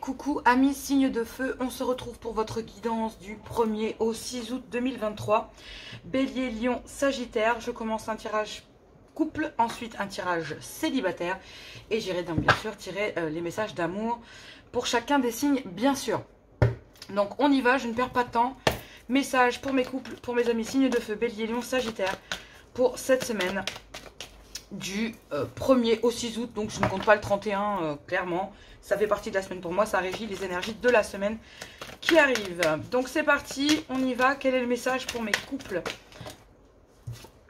coucou amis signes de feu, on se retrouve pour votre guidance du 1er au 6 août 2023. Bélier, Lion, Sagittaire, je commence un tirage couple, ensuite un tirage célibataire et j'irai donc bien sûr tirer les messages d'amour pour chacun des signes bien sûr. Donc on y va, je ne perds pas de temps. Message pour mes couples, pour mes amis signes de feu, Bélier, Lion, Sagittaire pour cette semaine du 1er au 6 août, donc je ne compte pas le 31 clairement, ça fait partie de la semaine pour moi, ça régit les énergies de la semaine qui arrive. Donc c'est parti, on y va. Quel est le message pour mes couples?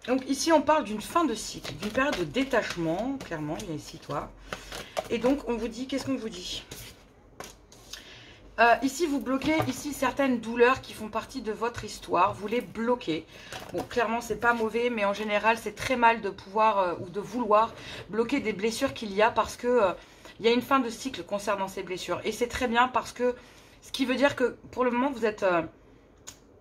Donc ici on parle d'une fin de cycle, d'une période de détachement, clairement, il y a ici toi. Et donc on vous dit, qu'est-ce qu'on vous dit? Ici, vous bloquez ici certaines douleurs qui font partie de votre histoire. Vous les bloquez. Bon, clairement, c'est pas mauvais, mais en général, c'est très mal de pouvoir ou de vouloir bloquer des blessures qu'il y a parce que il y a une fin de cycle concernant ces blessures. Et c'est très bien parce que ce qui veut dire que pour le moment,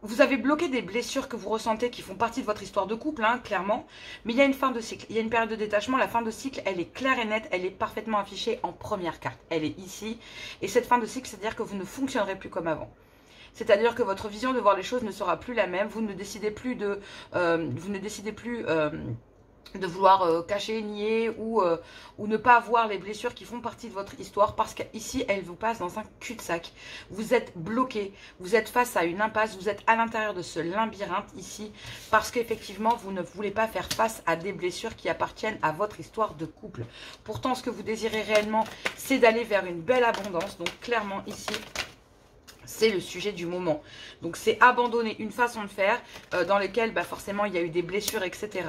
vous avez bloqué des blessures que vous ressentez qui font partie de votre histoire de couple, hein, clairement. Mais il y a une fin de cycle, il y a une période de détachement. La fin de cycle, elle est claire et nette, elle est parfaitement affichée en première carte. Elle est ici. Et cette fin de cycle, c'est-à-dire que vous ne fonctionnerez plus comme avant. C'est-à-dire que votre vision de voir les choses ne sera plus la même. Vous ne décidez plus de vouloir cacher, nier ou ne pas voir les blessures qui font partie de votre histoire parce qu'ici, elle vous passe dans un cul-de-sac. Vous êtes bloqué, vous êtes face à une impasse, vous êtes à l'intérieur de ce labyrinthe ici parce qu'effectivement, vous ne voulez pas faire face à des blessures qui appartiennent à votre histoire de couple. Pourtant, ce que vous désirez réellement, c'est d'aller vers une belle abondance. Donc, clairement, ici, c'est le sujet du moment. Donc, c'est abandonner une façon de faire dans laquelle forcément il y a eu des blessures, etc.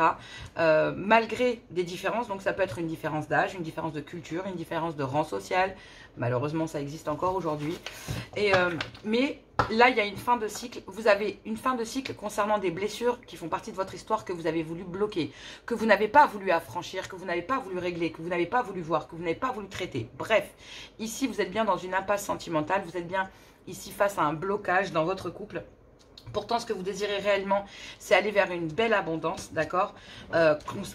Malgré des différences. Donc, ça peut être une différence d'âge, une différence de culture, une différence de rang social. Malheureusement, ça existe encore aujourd'hui. Mais là, il y a une fin de cycle. Vous avez une fin de cycle concernant des blessures qui font partie de votre histoire que vous avez voulu bloquer, que vous n'avez pas voulu affranchir, que vous n'avez pas voulu régler, que vous n'avez pas voulu voir, que vous n'avez pas voulu traiter. Bref, ici, vous êtes bien dans une impasse sentimentale. Vous êtes bien ici face à un blocage dans votre couple. Pourtant, ce que vous désirez réellement, c'est aller vers une belle abondance, d'accord,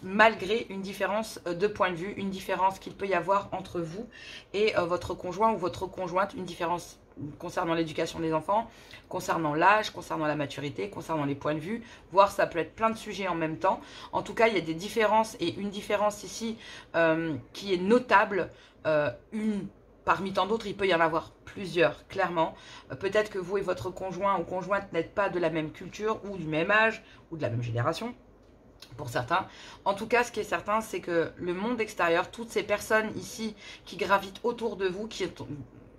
malgré une différence de point de vue, une différence qu'il peut y avoir entre vous et votre conjoint ou votre conjointe, une différence concernant l'éducation des enfants, concernant l'âge, concernant la maturité, concernant les points de vue, voire ça peut être plein de sujets en même temps. En tout cas, il y a des différences et une différence ici qui est notable, parmi tant d'autres, il peut y en avoir plusieurs, clairement. Peut-être que vous et votre conjoint ou conjointe n'êtes pas de la même culture ou du même âge ou de la même génération, pour certains. En tout cas, ce qui est certain, c'est que le monde extérieur, toutes ces personnes ici qui gravitent autour de vous,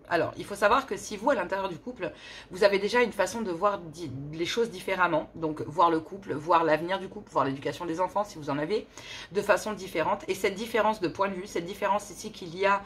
alors, il faut savoir que si vous, à l'intérieur du couple, vous avez déjà une façon de voir les choses différemment, donc voir le couple, voir l'avenir du couple, voir l'éducation des enfants, si vous en avez, de façon différente. Et cette différence de point de vue, cette différence ici qu'il y a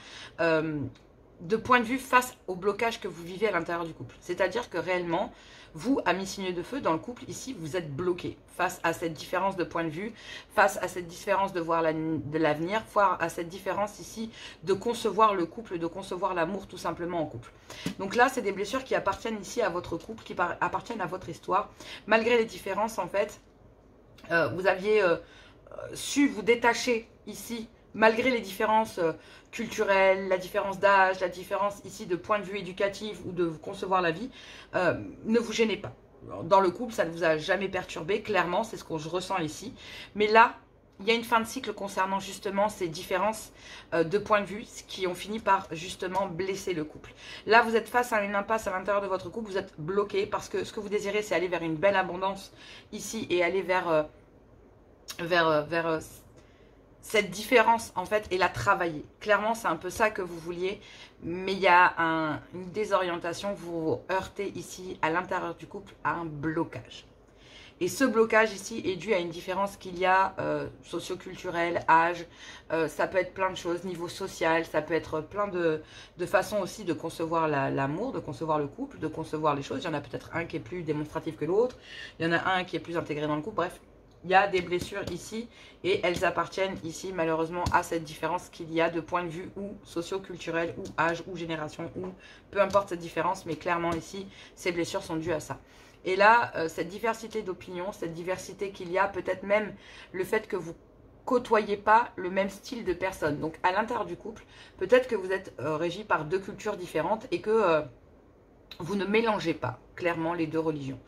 de point de vue face au blocage que vous vivez à l'intérieur du couple. C'est-à-dire que réellement, vous, amis signes de feu, dans le couple, ici, vous êtes bloqué face à cette différence de point de vue, face à cette différence de voir de l'avenir, face à cette différence ici de concevoir le couple, de concevoir l'amour tout simplement en couple. Donc là, c'est des blessures qui appartiennent ici à votre couple, qui appartiennent à votre histoire. Malgré les différences, en fait, vous aviez su vous détacher ici, malgré les différences culturelles, la différence d'âge, la différence ici de point de vue éducatif ou de concevoir la vie, ne vous gênez pas. Dans le couple, ça ne vous a jamais perturbé, clairement, c'est ce que je ressens ici. Mais là, il y a une fin de cycle concernant justement ces différences de point de vue qui ont fini par justement blesser le couple. Là, vous êtes face à une impasse à l'intérieur de votre couple, vous êtes bloqué parce que ce que vous désirez, c'est aller vers une belle abondance ici et aller vers cette différence en fait et la travailler. Clairement, c'est un peu ça que vous vouliez, mais il y a une désorientation, vous vous heurtez ici à l'intérieur du couple à un blocage. Et ce blocage ici est dû à une différence qu'il y a socio-culturelle, âge, ça peut être plein de choses, niveau social, ça peut être plein de façons aussi de concevoir l'amour, de concevoir le couple, de concevoir les choses. Il y en a peut-être un qui est plus démonstratif que l'autre, il y en a un qui est plus intégré dans le couple, bref. Il y a des blessures ici et elles appartiennent ici malheureusement à cette différence qu'il y a de point de vue ou socio-culturel ou âge ou génération ou peu importe cette différence, mais clairement ici ces blessures sont dues à ça. Et là cette diversité d'opinions, cette diversité qu'il y a, peut-être même le fait que vous côtoyez pas le même style de personne. Donc à l'intérieur du couple, peut-être que vous êtes régi par deux cultures différentes et que vous ne mélangez pas clairement les deux religions.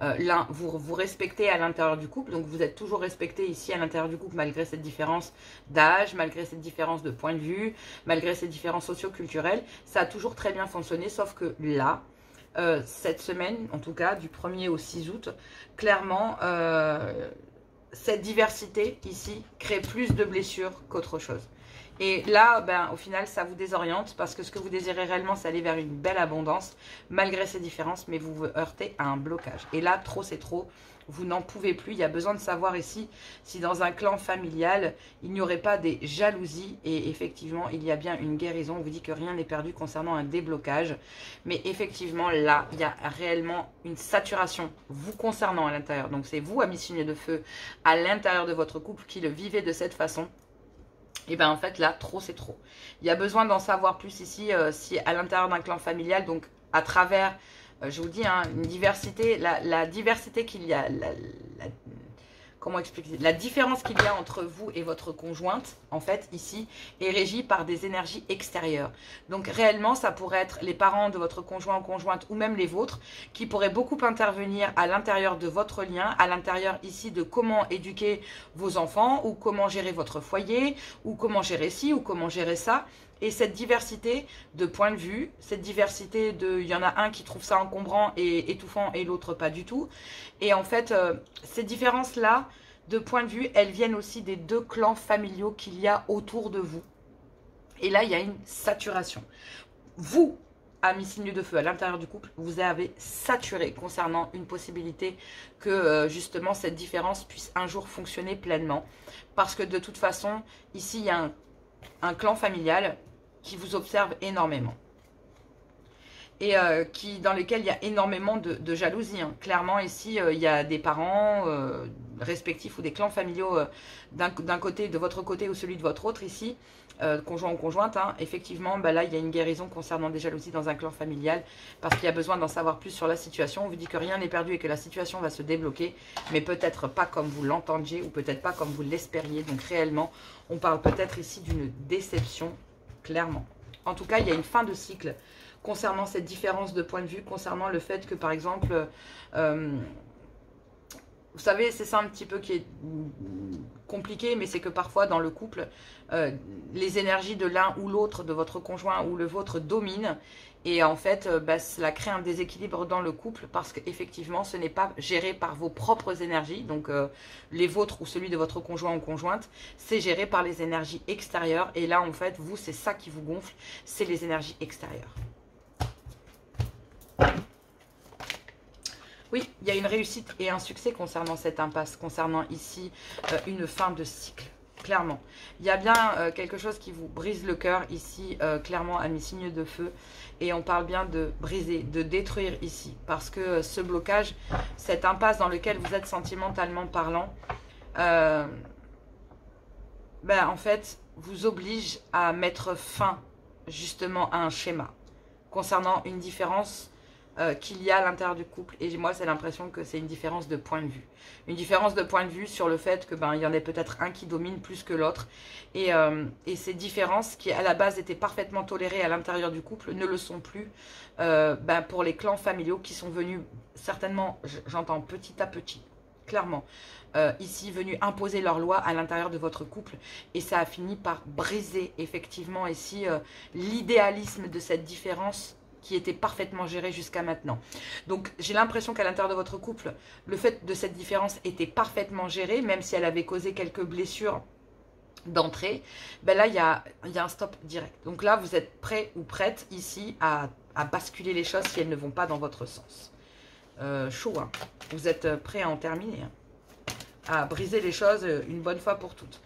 L'un, vous respectez à l'intérieur du couple, donc vous êtes toujours respecté ici à l'intérieur du couple malgré cette différence d'âge, malgré cette différence de point de vue, malgré ces différences socio-culturelles. Ça a toujours très bien fonctionné, sauf que là, cette semaine, en tout cas du 1er au 6 août, clairement, cette diversité ici crée plus de blessures qu'autre chose. Et là, ben, au final, ça vous désoriente parce que ce que vous désirez réellement, c'est aller vers une belle abondance, malgré ces différences, mais vous vous heurtez à un blocage. Et là, trop, c'est trop. Vous n'en pouvez plus. Il y a besoin de savoir ici si dans un clan familial, il n'y aurait pas des jalousies. Et effectivement, il y a bien une guérison. On vous dit que rien n'est perdu concernant un déblocage. Mais effectivement, là, il y a réellement une saturation vous concernant à l'intérieur. Donc, c'est vous, amis signes de feu, à l'intérieur de votre couple qui le vivez de cette façon. Et bien en fait là, trop c'est trop. Il y a besoin d'en savoir plus ici, si à l'intérieur d'un clan familial, donc à travers, je vous dis, hein, une diversité, la diversité qu'il y a, comment expliquer, la différence qu'il y a entre vous et votre conjointe, en fait, ici, est régie par des énergies extérieures. Donc, réellement, ça pourrait être les parents de votre conjoint ou conjointe, ou même les vôtres, qui pourraient beaucoup intervenir à l'intérieur de votre lien, à l'intérieur ici de comment éduquer vos enfants, ou comment gérer votre foyer, ou comment gérer ci, ou comment gérer ça. Et cette diversité de points de vue, cette diversité de... Il y en a un qui trouve ça encombrant et étouffant et l'autre pas du tout. Et en fait, ces différences-là de points de vue, elles viennent aussi des deux clans familiaux qu'il y a autour de vous. Et là, il y a une saturation. Vous, amis signes de feu, à l'intérieur du couple, vous avez saturé concernant une possibilité que justement cette différence puisse un jour fonctionner pleinement. Parce que de toute façon, ici, il y a un clan familial qui vous observe énormément et dans lesquels il y a énormément de jalousie. Hein. Clairement, ici, il y a des parents respectifs ou des clans familiaux d'un côté, de votre côté ou celui de votre autre ici, conjoint ou conjointe. Hein. Effectivement, bah là, il y a une guérison concernant des jalousies dans un clan familial parce qu'il y a besoin d'en savoir plus sur la situation. On vous dit que rien n'est perdu et que la situation va se débloquer, mais peut-être pas comme vous l'entendiez ou peut-être pas comme vous l'espériez. Donc réellement, on parle peut-être ici d'une déception, clairement. En tout cas, il y a une fin de cycle concernant cette différence de point de vue, concernant le fait que, par exemple, vous savez, c'est ça un petit peu qui est compliqué, mais c'est que parfois, dans le couple, les énergies de l'un ou l'autre, de votre conjoint ou le vôtre, dominent. Et en fait, cela crée un déséquilibre dans le couple parce qu'effectivement, ce n'est pas géré par vos propres énergies, donc les vôtres ou celui de votre conjoint ou conjointe, c'est géré par les énergies extérieures. Et là, en fait, vous, c'est ça qui vous gonfle, c'est les énergies extérieures. Oui, il y a une réussite et un succès concernant cette impasse, concernant ici une fin de cycle, clairement. Il y a bien quelque chose qui vous brise le cœur ici, clairement, à mes signes de feu. Et on parle bien de briser, de détruire ici. Parce que ce blocage, cette impasse dans laquelle vous êtes sentimentalement parlant, en fait, vous oblige à mettre fin justement à un schéma concernant une différence qu'il y a à l'intérieur du couple. Et moi, c'est l'impression que c'est une différence de point de vue. Une différence de point de vue sur le fait que il y en ait peut-être un qui domine plus que l'autre. Et ces différences qui, à la base, étaient parfaitement tolérées à l'intérieur du couple, ne le sont plus pour les clans familiaux qui sont venus, certainement, j'entends petit à petit, clairement, ici venus imposer leurs lois à l'intérieur de votre couple. Et ça a fini par briser, effectivement, ici, l'idéalisme de cette différence qui était parfaitement gérée jusqu'à maintenant. Donc j'ai l'impression qu'à l'intérieur de votre couple, le fait de cette différence était parfaitement géré, même si elle avait causé quelques blessures d'entrée. Là, il y a un stop direct. Donc là, vous êtes prêt ou prête ici à basculer les choses si elles ne vont pas dans votre sens. Chaud, hein. Vous êtes prêt à en terminer, hein, à briser les choses une bonne fois pour toutes.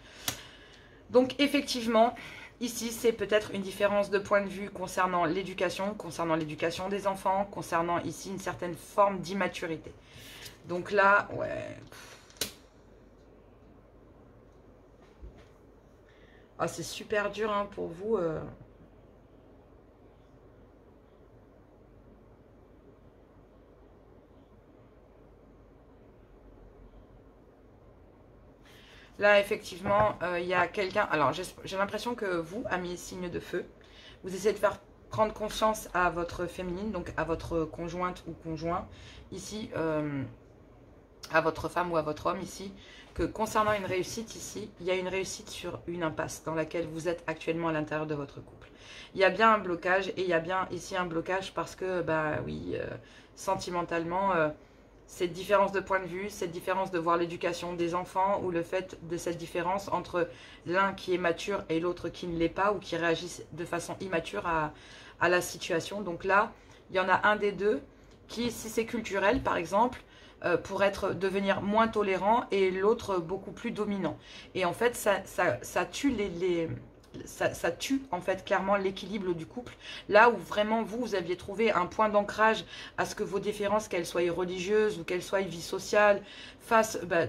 Donc effectivement, ici, c'est peut-être une différence de point de vue concernant l'éducation des enfants, concernant ici une certaine forme d'immaturité. Donc là, ouais. Ah, c'est super dur hein, pour vous. Là, effectivement, il y a quelqu'un... Alors, j'ai l'impression que vous, amis signes de feu, vous essayez de faire prendre conscience à votre féminine, donc à votre conjointe ou conjoint, ici, à votre femme ou à votre homme, ici, que concernant une réussite, ici, il y a une réussite sur une impasse dans laquelle vous êtes actuellement à l'intérieur de votre couple. Il y a bien un blocage, et il y a bien ici un blocage parce que, bah oui, sentimentalement... cette différence de point de vue, cette différence de voir l'éducation des enfants ou le fait de cette différence entre l'un qui est mature et l'autre qui ne l'est pas ou qui réagit de façon immature à la situation. Donc là, il y en a un des deux qui, si c'est culturel par exemple, pour devenir moins tolérant et l'autre beaucoup plus dominant. Et en fait, ça tue ça tue en fait clairement l'équilibre du couple. Là où vraiment vous aviez trouvé un point d'ancrage à ce que vos différences, qu'elles soient religieuses ou qu'elles soient vie sociale, ne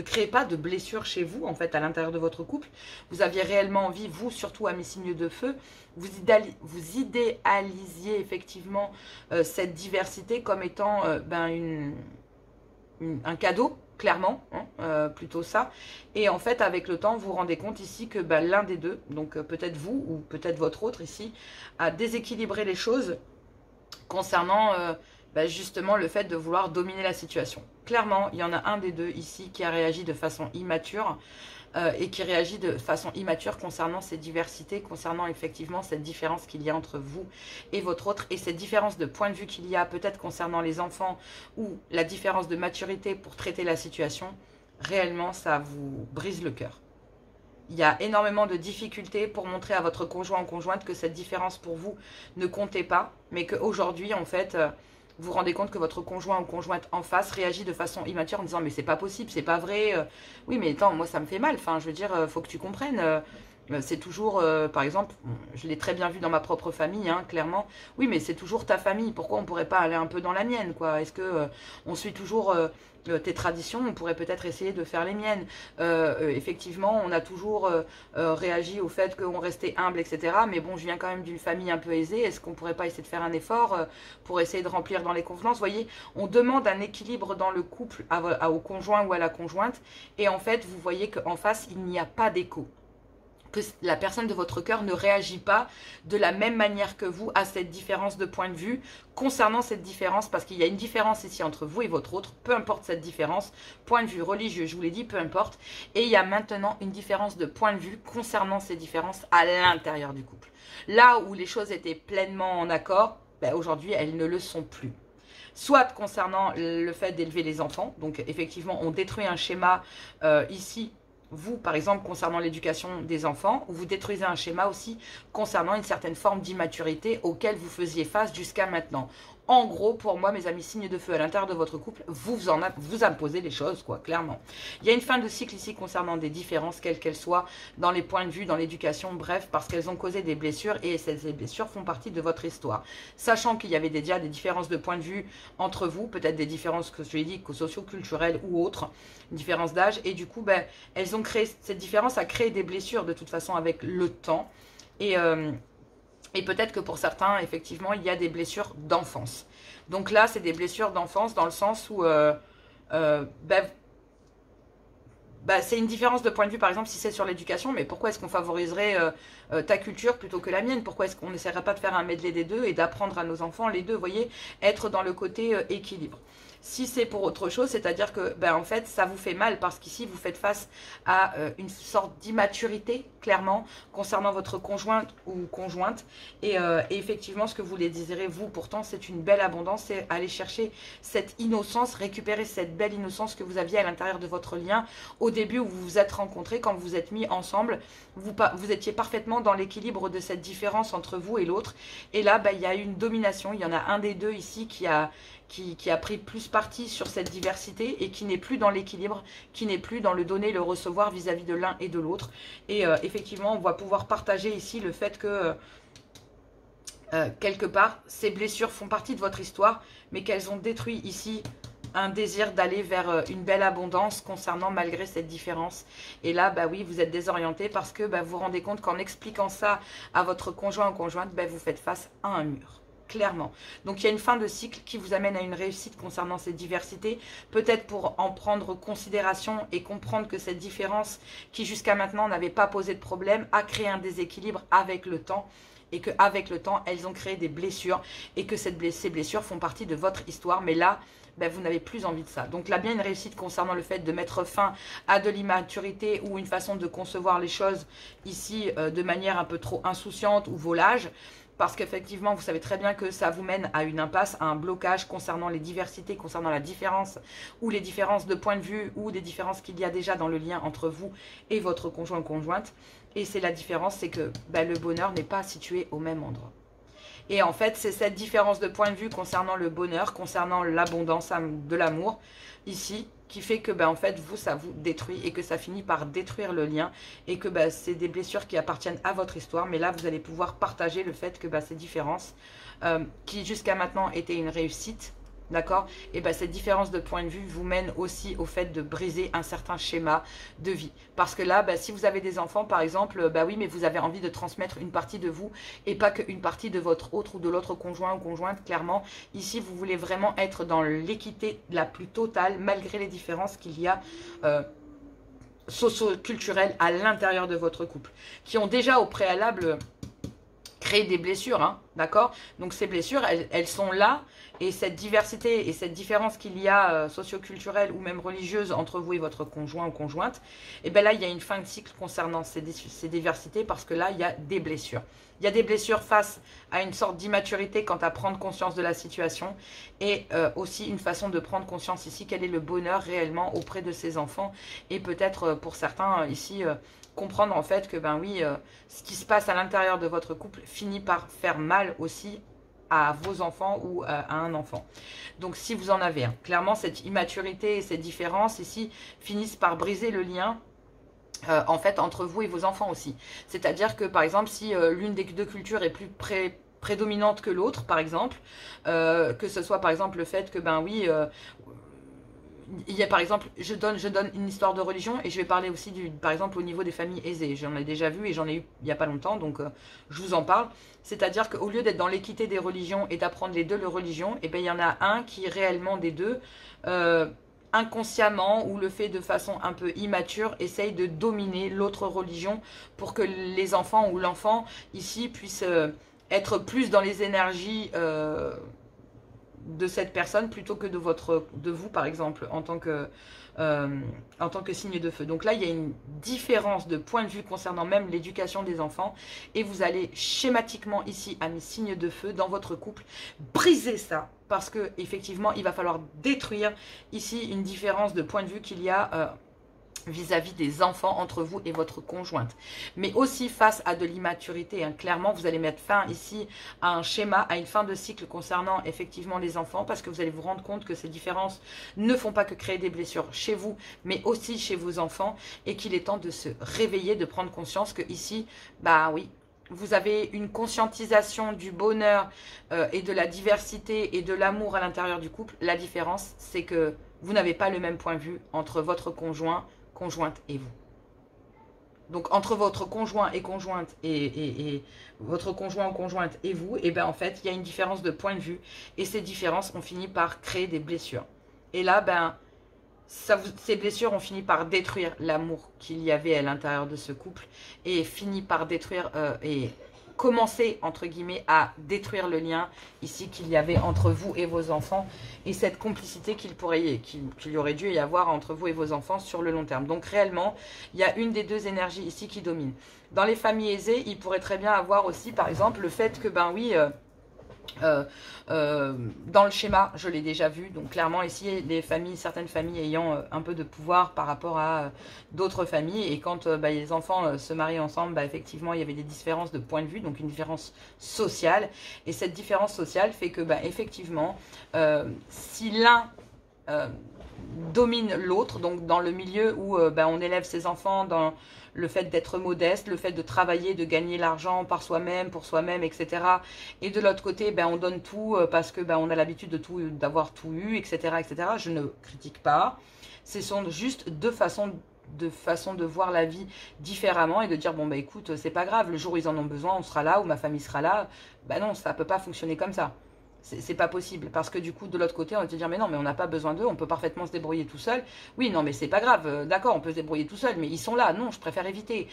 créez pas de blessures chez vous en fait à l'intérieur de votre couple. Vous aviez réellement envie, vous surtout amis signes de feu, vous idéalisiez effectivement cette diversité comme étant un cadeau, clairement, hein, plutôt ça. Et en fait, avec le temps, vous vous rendez compte ici que l'un des deux, donc peut-être vous ou peut-être votre autre ici, a déséquilibré les choses concernant justement le fait de vouloir dominer la situation. Clairement, il y en a un des deux ici qui a réagi de façon immature et qui réagit de façon immature concernant ces diversités, concernant effectivement cette différence qu'il y a entre vous et votre autre, et cette différence de point de vue qu'il y a peut-être concernant les enfants ou la différence de maturité pour traiter la situation. Réellement, ça vous brise le cœur. Il y a énormément de difficultés pour montrer à votre conjoint ou conjointe que cette différence pour vous ne comptait pas, mais qu'aujourd'hui, en fait... vous vous rendez compte que votre conjoint ou conjointe en face réagit de façon immature en disant mais c'est pas possible, c'est pas vrai, oui mais attends, moi ça me fait mal, enfin je veux dire, faut que tu comprennes, c'est toujours, par exemple, je l'ai très bien vu dans ma propre famille, hein, clairement, oui mais c'est toujours ta famille, pourquoi on pourrait pas aller un peu dans la mienne, quoi, est-ce que on suit toujours... tes traditions, on pourrait peut-être essayer de faire les miennes. Effectivement, on a toujours réagi au fait qu'on restait humble, etc. Mais bon, je viens quand même d'une famille un peu aisée. Est-ce qu'on pourrait pas essayer de faire un effort pour essayer de remplir dans les convenances? Vous voyez, on demande un équilibre dans le couple au conjoint ou à la conjointe. Et en fait, vous voyez qu'en face, il n'y a pas d'écho. Que la personne de votre cœur ne réagit pas de la même manière que vous à cette différence de point de vue concernant cette différence, parce qu'il y a une différence ici entre vous et votre autre, peu importe cette différence, point de vue religieux, je vous l'ai dit, peu importe, et il y a maintenant une différence de point de vue concernant ces différences à l'intérieur du couple. Là où les choses étaient pleinement en accord, aujourd'hui elles ne le sont plus. Soit concernant le fait d'élever les enfants, donc effectivement on détruit un schéma ici, vous, par exemple, concernant l'éducation des enfants, ou vous détruisez un schéma aussi concernant une certaine forme d'immaturité auquel vous faisiez face jusqu'à maintenant. En gros, pour moi, mes amis signes de feu à l'intérieur de votre couple, vous imposez les choses, quoi, clairement. Il y a une fin de cycle ici concernant des différences, quelles qu'elles soient, dans les points de vue, dans l'éducation, bref, parce qu'elles ont causé des blessures et ces blessures font partie de votre histoire. Sachant qu'il y avait déjà des différences de point de vue entre vous, peut-être des différences, que je l'ai dit, socio-culturelles ou autres, différences d'âge, et du coup, elles ont créé, cette différence a créé des blessures de toute façon avec le temps, et peut-être que pour certains, effectivement, il y a des blessures d'enfance. Donc là, c'est des blessures d'enfance dans le sens où c'est une différence de point de vue, par exemple, si c'est sur l'éducation, mais pourquoi est-ce qu'on favoriserait ta culture plutôt que la mienne? Pourquoi est-ce qu'on n'essaierait pas de faire un medley des deux et d'apprendre à nos enfants les deux, vous voyez, être dans le côté équilibre? Si c'est pour autre chose, c'est-à-dire que, en fait, ça vous fait mal parce qu'ici, vous faites face à une sorte d'immaturité, clairement, concernant votre conjointe ou conjointe. Et effectivement, ce que vous les désirez, vous, pourtant, c'est une belle abondance, c'est aller chercher cette innocence, récupérer cette belle innocence que vous aviez à l'intérieur de votre lien. Au début où vous vous êtes rencontrés, quand vous vous êtes mis ensemble, vous étiez parfaitement dans l'équilibre de cette différence entre vous et l'autre. Et là, il y a une domination, il y en a un des deux ici qui a pris plus parti sur cette diversité et qui n'est plus dans l'équilibre, qui n'est plus dans le donner, le recevoir vis-à-vis de l'un et de l'autre. Et effectivement, on va pouvoir partager ici le fait que, quelque part, ces blessures font partie de votre histoire, mais qu'elles ont détruit ici un désir d'aller vers une belle abondance concernant malgré cette différence. Et là, oui, vous êtes désorienté parce que vous vous rendez compte qu'en expliquant ça à votre conjoint ou conjointe, vous faites face à un mur. clairement. Donc il y a une fin de cycle qui vous amène à une réussite concernant cette diversité, peut-être pour en prendre considération et comprendre que cette différence qui jusqu'à maintenant n'avait pas posé de problème a créé un déséquilibre avec le temps, et qu'avec le temps elles ont créé des blessures et que ces blessures font partie de votre histoire, mais là ben, vous n'avez plus envie de ça. Donc là, bien une réussite concernant le fait de mettre fin à de l'immaturité ou une façon de concevoir les choses ici de manière un peu trop insouciante ou volage. Parce qu'effectivement, vous savez très bien que ça vous mène à une impasse, à un blocage concernant les diversités, concernant la différence ou les différences de point de vue ou des différences qu'il y a déjà dans le lien entre vous et votre conjoint ou conjointe. Et c'est la différence, c'est que ben, le bonheur n'est pas situé au même endroit. Et en fait, c'est cette différence de point de vue concernant le bonheur, concernant l'abondance de l'amour, ici, qui fait que, ben, en fait, vous, ça vous détruit et que ça finit par détruire le lien et que ben, c'est des blessures qui appartiennent à votre histoire. Mais là, vous allez pouvoir partager le fait que ben, ces différences, qui jusqu'à maintenant étaient une réussite, d'accord, et bien cette différence de point de vue vous mène aussi au fait de briser un certain schéma de vie. Parce que là, ben, si vous avez des enfants par exemple, ben oui, mais vous avez envie de transmettre une partie de vous et pas qu'une partie de votre autre ou de l'autre conjoint ou conjointe, clairement. Ici, vous voulez vraiment être dans l'équité la plus totale malgré les différences qu'il y a socio-culturelles à l'intérieur de votre couple. Qui ont déjà au préalable créé des blessures, hein, d'accord? Donc ces blessures, elles sont là. Et cette diversité et cette différence qu'il y a socio-culturelle ou même religieuse entre vous et votre conjoint ou conjointe, et bien là, il y a une fin de cycle concernant ces diversités parce que là, il y a des blessures. Il y a des blessures face à une sorte d'immaturité quant à prendre conscience de la situation et aussi une façon de prendre conscience ici, quel est le bonheur réellement auprès de ses enfants et peut-être pour certains ici comprendre en fait que ben oui, ce qui se passe à l'intérieur de votre couple finit par faire mal aussi à vos enfants ou à un enfant. Donc si vous en avez un, clairement cette immaturité et cette différence ici finissent par briser le lien en fait entre vous et vos enfants aussi. C'est-à-dire que par exemple si l'une des deux cultures est plus prédominante que l'autre par exemple, que ce soit par exemple le fait que ben oui il y a par exemple, je donne une histoire de religion et je vais parler aussi par exemple au niveau des familles aisées. J'en ai déjà vu et j'en ai eu il n'y a pas longtemps, donc je vous en parle. C'est-à-dire qu'au lieu d'être dans l'équité des religions et d'apprendre les deux religions, et bien il y en a un qui réellement des deux, inconsciemment ou le fait de façon un peu immature, essaye de dominer l'autre religion pour que les enfants ou l'enfant ici puissent être plus dans les énergies de cette personne plutôt que de vous par exemple en tant que signe de feu. Donc là il y a une différence de point de vue concernant même l'éducation des enfants et vous allez schématiquement ici à mes signes de feu dans votre couple briser ça parce que effectivement il va falloir détruire ici une différence de point de vue qu'il y a vis-à-vis des enfants entre vous et votre conjointe. Mais aussi face à de l'immaturité, hein. Clairement, vous allez mettre fin ici à un schéma, à une fin de cycle concernant effectivement les enfants, parce que vous allez vous rendre compte que ces différences ne font pas que créer des blessures chez vous, mais aussi chez vos enfants, et qu'il est temps de se réveiller, de prendre conscience que ici, bah oui, vous avez une conscientisation du bonheur et de la diversité et de l'amour à l'intérieur du couple. La différence, c'est que vous n'avez pas le même point de vue entre votre conjointe et vous. Donc entre votre conjoint et conjointe et votre conjoint ou conjointe et vous, et ben en fait il y a une différence de point de vue et ces différences ont fini par créer des blessures. Et là ben ces blessures ont fini par détruire l'amour qu'il y avait à l'intérieur de ce couple et fini par détruire et commencer entre guillemets à détruire le lien ici qu'il y avait entre vous et vos enfants et cette complicité qu'il y aurait dû y avoir entre vous et vos enfants sur le long terme. Donc réellement il y a une des deux énergies ici qui domine. Dans les familles aisées il pourrait très bien avoir aussi par exemple le fait que ben oui dans le schéma, je l'ai déjà vu, donc clairement ici certaines familles ayant un peu de pouvoir par rapport à d'autres familles, et quand les enfants se marient ensemble, effectivement il y avait des différences de point de vue, donc une différence sociale, et cette différence sociale fait que effectivement si l'un domine l'autre, donc dans le milieu où on élève ses enfants dans le fait d'être modeste, le fait de travailler, de gagner l'argent par soi-même, pour soi-même, etc. Et de l'autre côté, on donne tout parce que on a l'habitude d'avoir tout eu, etc., etc. Je ne critique pas. Ce sont juste deux façons de façon de voir la vie différemment et de dire bon bah écoute, c'est pas grave, le jour où ils en ont besoin, on sera là, ou ma famille sera là. Bah non, ça peut pas fonctionner comme ça. C'est pas possible, parce que du coup, de l'autre côté, on va te dire, mais non, mais on n'a pas besoin d'eux, on peut parfaitement se débrouiller tout seul. Oui, non, mais c'est pas grave, d'accord, on peut se débrouiller tout seul, mais ils sont là, non, je préfère éviter.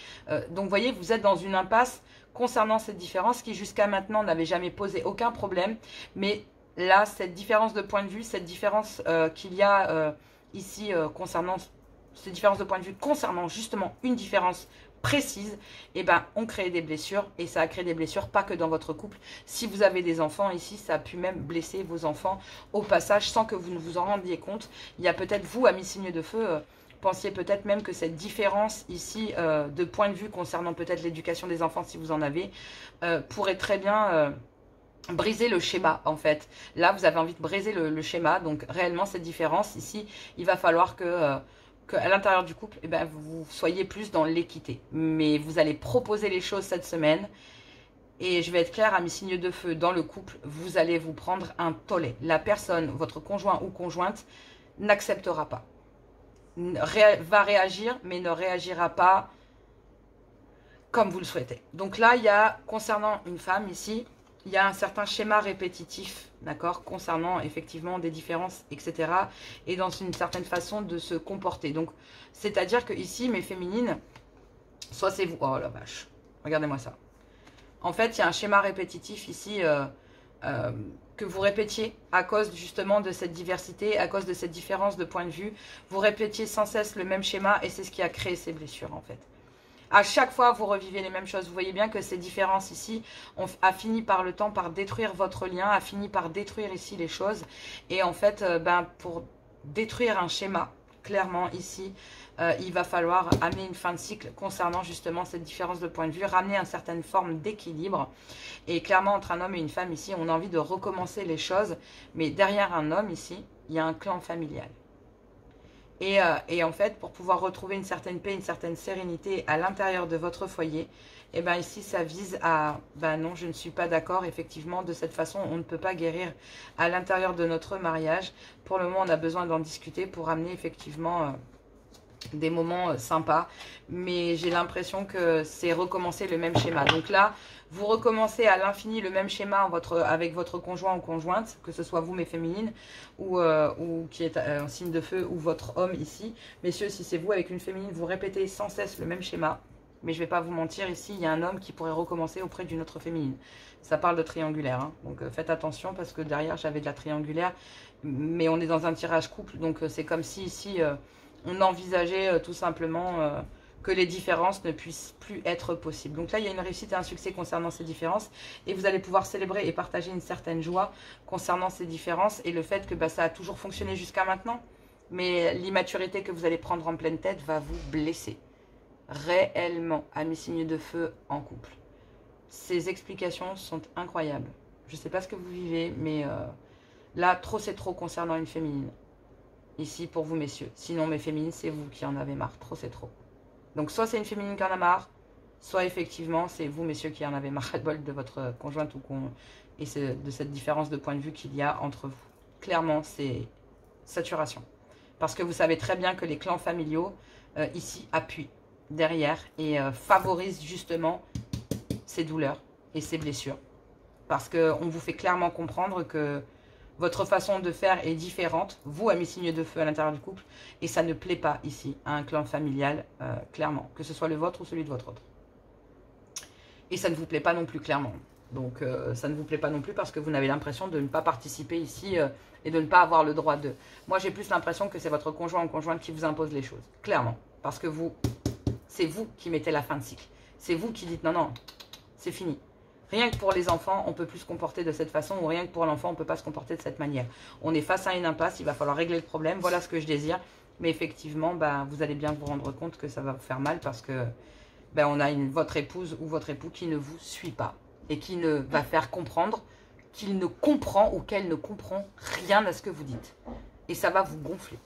Donc, vous voyez, vous êtes dans une impasse concernant cette différence qui, jusqu'à maintenant, n'avait jamais posé aucun problème. Mais là, cette différence de point de vue, cette différence qu'il y a ici concernant, ces différences de point de vue concernant justement une différence précise, et ben on crée des blessures, et ça a créé des blessures pas que dans votre couple. Si vous avez des enfants ici, ça a pu même blesser vos enfants au passage sans que vous ne vous en rendiez compte. Il y a peut-être vous, amis signes de feu, pensiez peut-être même que cette différence ici de point de vue concernant peut-être l'éducation des enfants si vous en avez, pourrait très bien briser le schéma en fait. Là vous avez envie de briser le schéma, donc réellement cette différence ici, il va falloir que à l'intérieur du couple, eh ben, vous soyez plus dans l'équité. Mais vous allez proposer les choses cette semaine. Et je vais être claire, à mes signes de feu, dans le couple, vous allez vous prendre un tollé. La personne, votre conjoint ou conjointe, n'acceptera pas. Va réagir, mais ne réagira pas comme vous le souhaitez. Donc là, il y a, concernant une femme ici, il y a un certain schéma répétitif, d'accord, concernant effectivement des différences, etc. Et dans une certaine façon de se comporter. Donc, c'est-à-dire que ici, mes féminines, soit c'est vous... Oh la vache, regardez-moi ça. En fait, il y a un schéma répétitif ici que vous répétiez à cause justement de cette diversité, à cause de cette différence de point de vue. Vous répétiez sans cesse le même schéma et c'est ce qui a créé ces blessures en fait. À chaque fois, vous revivez les mêmes choses. Vous voyez bien que ces différences ici a fini par le temps, par détruire votre lien, a fini par détruire ici les choses. Et en fait, pour détruire un schéma, clairement ici, il va falloir amener une fin de cycle concernant justement cette différence de point de vue, ramener une certaine forme d'équilibre. Et clairement, entre un homme et une femme ici, on a envie de recommencer les choses. Mais derrière un homme ici, il y a un clan familial. Et en fait, pour pouvoir retrouver une certaine paix, une certaine sérénité à l'intérieur de votre foyer, et bien ici, ça vise à, ben non, je ne suis pas d'accord, effectivement, de cette façon, on ne peut pas guérir à l'intérieur de notre mariage. Pour le moment, on a besoin d'en discuter pour amener effectivement des moments sympas. Mais j'ai l'impression que c'est recommencer le même schéma. Donc là, vous recommencez à l'infini le même schéma avec votre conjoint ou conjointe, que ce soit vous, mes féminines, ou qui est un signe de feu, ou votre homme ici. Messieurs, si c'est vous avec une féminine, vous répétez sans cesse le même schéma. Mais je ne vais pas vous mentir, ici, il y a un homme qui pourrait recommencer auprès d'une autre féminine. Ça parle de triangulaire, hein. Donc faites attention parce que derrière, j'avais de la triangulaire. Mais on est dans un tirage couple, donc c'est comme si ici, on envisageait tout simplement... que les différences ne puissent plus être possibles. Donc là, il y a une réussite et un succès concernant ces différences. Et vous allez pouvoir célébrer et partager une certaine joie concernant ces différences. Et le fait que ça a toujours fonctionné jusqu'à maintenant. Mais l'immaturité que vous allez prendre en pleine tête va vous blesser. Réellement, amis signes de feu en couple. Ces explications sont incroyables. Je ne sais pas ce que vous vivez, mais là, trop c'est trop concernant une féminine. Ici, pour vous, messieurs. Sinon, mes féminines, c'est vous qui en avez marre. Trop c'est trop. Donc, soit c'est une féminine qui en a marre, soit effectivement, c'est vous, messieurs, qui en avez marre de votre conjointe et de cette différence de point de vue qu'il y a entre vous. Clairement, c'est saturation. Parce que vous savez très bien que les clans familiaux, ici, appuient derrière et favorisent justement ces douleurs et ces blessures. Parce qu'on vous fait clairement comprendre que votre façon de faire est différente, vous, amis signes de feu à l'intérieur du couple, et ça ne plaît pas ici à un clan familial, clairement, que ce soit le vôtre ou celui de votre autre. Et ça ne vous plaît pas non plus, clairement. Donc, ça ne vous plaît pas non plus parce que vous n'avez l'impression de ne pas participer ici et de ne pas avoir le droit de... Moi, j'ai plus l'impression que c'est votre conjoint ou conjointe qui vous impose les choses, clairement. Parce que c'est vous qui mettez la fin de cycle. C'est vous qui dites non, non, c'est fini. Rien que pour les enfants, on ne peut plus se comporter de cette façon, ou rien que pour l'enfant, on ne peut pas se comporter de cette manière. On est face à une impasse, il va falloir régler le problème, voilà ce que je désire. Mais effectivement, vous allez bien vous rendre compte que ça va vous faire mal parce que on a votre épouse ou votre époux qui ne vous suit pas et qui ne va faire comprendre qu'il ne comprend ou qu'elle ne comprend rien à ce que vous dites. Et ça va vous gonfler.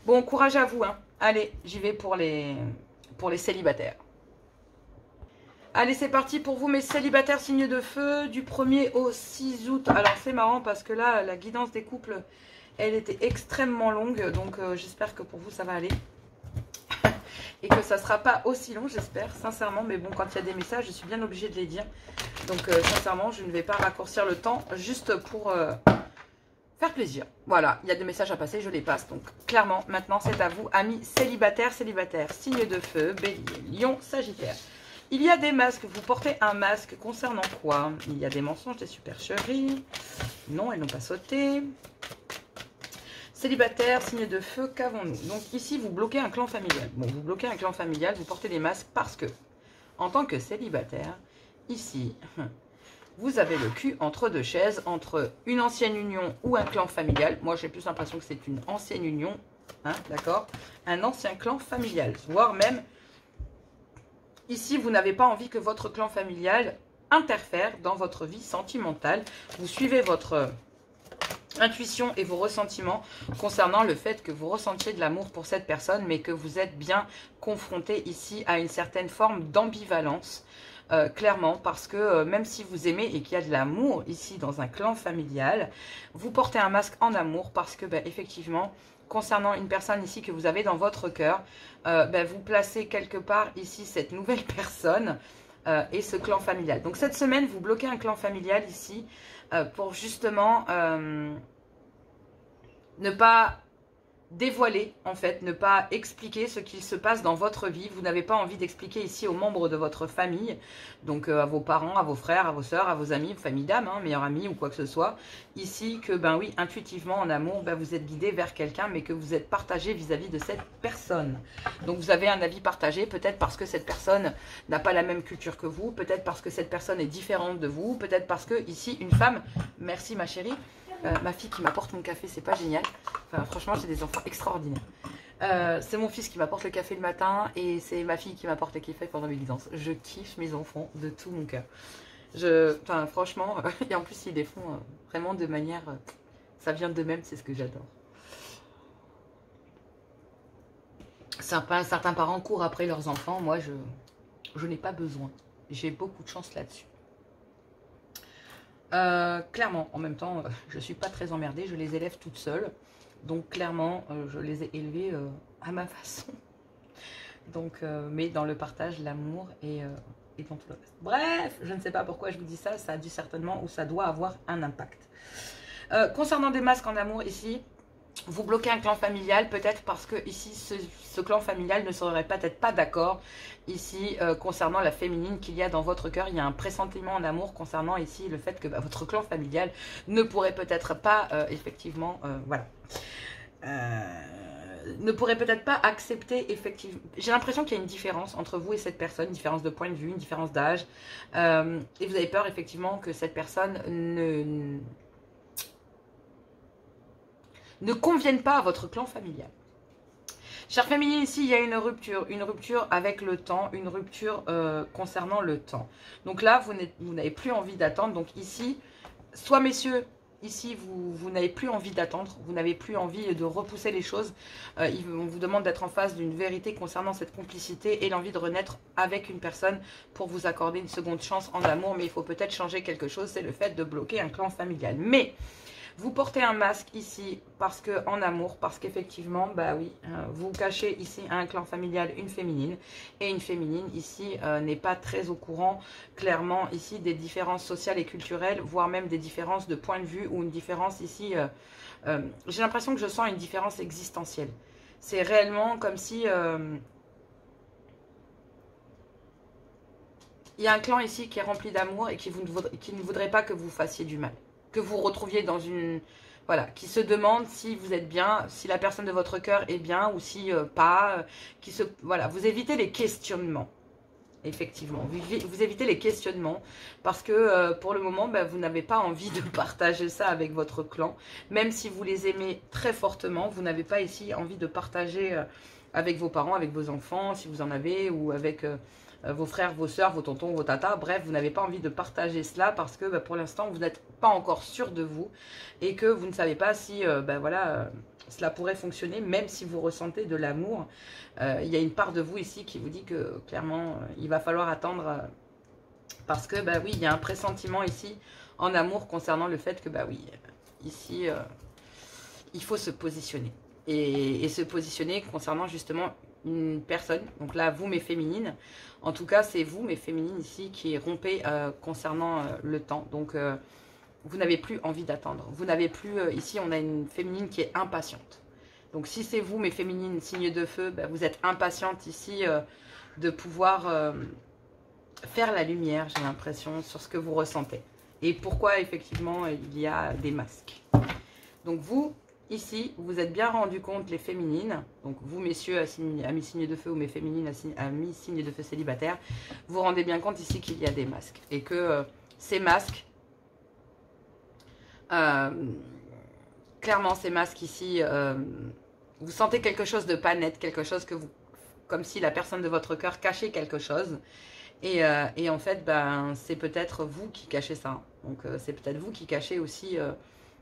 Bon, courage à vous, hein. Allez, j'y vais pour les célibataires. Allez, c'est parti pour vous, mes célibataires signes de feu, du 1er au 6 août. Alors, c'est marrant parce que là, la guidance des couples, elle était extrêmement longue. Donc, j'espère que pour vous, ça va aller. et que ça ne sera pas aussi long, j'espère, sincèrement. Mais bon, quand il y a des messages, je suis bien obligée de les dire. Donc, sincèrement, je ne vais pas raccourcir le temps juste pour faire plaisir. Voilà, il y a des messages à passer, je les passe. Donc, clairement, maintenant, c'est à vous, amis célibataires, signe de feu, bélier, lion, sagittaire. Il y a des masques, vous portez un masque concernant quoi? Il y a des mensonges, des supercheries. Non, elles n'ont pas sauté. Célibataire, signe de feu, qu'avons-nous? Donc ici, vous bloquez un clan familial. Bon, vous bloquez un clan familial, vous portez des masques parce que, en tant que célibataire, ici, vous avez le cul entre deux chaises, entre une ancienne union ou un clan familial. Moi, j'ai plus l'impression que c'est une ancienne union, hein, d'accord? Un ancien clan familial, voire même, ici, vous n'avez pas envie que votre clan familial interfère dans votre vie sentimentale. Vous suivez votre intuition et vos ressentiments concernant le fait que vous ressentiez de l'amour pour cette personne, mais que vous êtes bien confronté ici à une certaine forme d'ambivalence, clairement, parce que même si vous aimez et qu'il y a de l'amour ici dans un clan familial, vous portez un masque en amour parce que, effectivement, concernant une personne ici que vous avez dans votre cœur, vous placez quelque part ici cette nouvelle personne et ce clan familial. Donc cette semaine, vous bloquez un clan familial ici, pour justement ne pas dévoiler, en fait, ne pas expliquer ce qu'il se passe dans votre vie. Vous n'avez pas envie d'expliquer ici aux membres de votre famille, donc à vos parents, à vos frères, à vos sœurs, à vos amis, famille d'âme, hein, meilleurs amis ou quoi que ce soit, ici que, oui, intuitivement, en amour, vous êtes guidé vers quelqu'un, mais que vous êtes partagé vis-à-vis de cette personne. Donc vous avez un avis partagé, peut-être parce que cette personne n'a pas la même culture que vous, peut-être parce que cette personne est différente de vous, peut-être parce que, ici, une femme, merci ma chérie, ma fille qui m'apporte mon café, c'est pas génial. Enfin, franchement, j'ai des enfants extraordinaires. C'est mon fils qui m'apporte le café le matin et c'est ma fille qui m'apporte le café pendant mes guidances. Je kiffe mes enfants de tout mon cœur. Enfin, franchement, et en plus, ils les font vraiment de manière... ça vient d'eux-mêmes, c'est ce que j'adore. Certains parents courent après leurs enfants. Moi, je n'ai pas besoin. J'ai beaucoup de chance là-dessus. Clairement, en même temps, je ne suis pas très emmerdée, je les élève toutes seules. Donc clairement, je les ai élevées à ma façon. Donc, mais dans le partage, l'amour et dans tout le reste. Bref, je ne sais pas pourquoi je vous dis ça, ça a dû certainement ou ça doit avoir un impact. Concernant des masques en amour ici, vous bloquez un clan familial, peut-être parce que ici, ce clan familial ne serait peut-être pas d'accord ici concernant la féminine qu'il y a dans votre cœur. Il y a un pressentiment en amour concernant ici le fait que votre clan familial ne pourrait peut-être pas, effectivement, voilà. Ne pourrait peut-être pas accepter, effectivement. J'ai l'impression qu'il y a une différence entre vous et cette personne, une différence de point de vue, une différence d'âge. Et vous avez peur, effectivement, que cette personne ne conviennent pas à votre clan familial. Chère féminine, ici, il y a une rupture avec le temps, une rupture concernant le temps. Donc là, vous n'avez plus envie d'attendre. Donc ici, soit messieurs, ici, vous n'avez plus envie d'attendre, vous n'avez plus envie de repousser les choses. On vous demande d'être en face d'une vérité concernant cette complicité et l'envie de renaître avec une personne pour vous accorder une seconde chance en amour. Mais il faut peut-être changer quelque chose, c'est le fait de bloquer un clan familial. Mais... vous portez un masque ici parce que en amour, parce qu'effectivement, oui, vous cachez ici un clan familial, une féminine. Et une féminine ici n'est pas très au courant, clairement, ici des différences sociales et culturelles, voire même des différences de point de vue ou une différence ici. J'ai l'impression que je sens une différence existentielle. C'est réellement comme si... il y a un clan ici qui est rempli d'amour et qui ne voudrait pas que vous fassiez du mal. Que vous retrouviez dans une... voilà, qui se demande si vous êtes bien, si la personne de votre cœur est bien ou si pas. Voilà, vous évitez les questionnements. Effectivement, vous évitez les questionnements parce que pour le moment, vous n'avez pas envie de partager ça avec votre clan. Même si vous les aimez très fortement, vous n'avez pas ici envie de partager avec vos parents, avec vos enfants, si vous en avez, ou avec... vos frères, vos sœurs, vos tontons, vos tatas, bref, vous n'avez pas envie de partager cela parce que pour l'instant, vous n'êtes pas encore sûr de vous et que vous ne savez pas si cela pourrait fonctionner, même si vous ressentez de l'amour. Il y a une part de vous ici qui vous dit que clairement, il va falloir attendre parce que, oui, il y a un pressentiment ici en amour concernant le fait que, oui, ici, il faut se positionner. Et se positionner concernant justement une personne, donc là, vous, mes féminines, en tout cas, c'est vous, mes féminines, ici, qui rompez concernant le temps. Donc, vous n'avez plus envie d'attendre. Vous n'avez plus, ici, on a une féminine qui est impatiente. Donc, si c'est vous, mes féminines, signe de feu, ben, vous êtes impatiente ici de pouvoir faire la lumière, j'ai l'impression, sur ce que vous ressentez. Et pourquoi, effectivement, il y a des masques. Donc, vous... Ici, vous vous êtes bien rendu compte, les féminines, donc vous, messieurs, amis signes de feu, ou mes féminines, amis signes de feu célibataires, vous vous rendez bien compte ici qu'il y a des masques. Et que ces masques, clairement, ces masques ici, vous sentez quelque chose de pas net, quelque chose que vous, comme si la personne de votre cœur cachait quelque chose. Et en fait, ben, c'est peut-être vous qui cachez ça. Donc, c'est peut-être vous qui cachez aussi...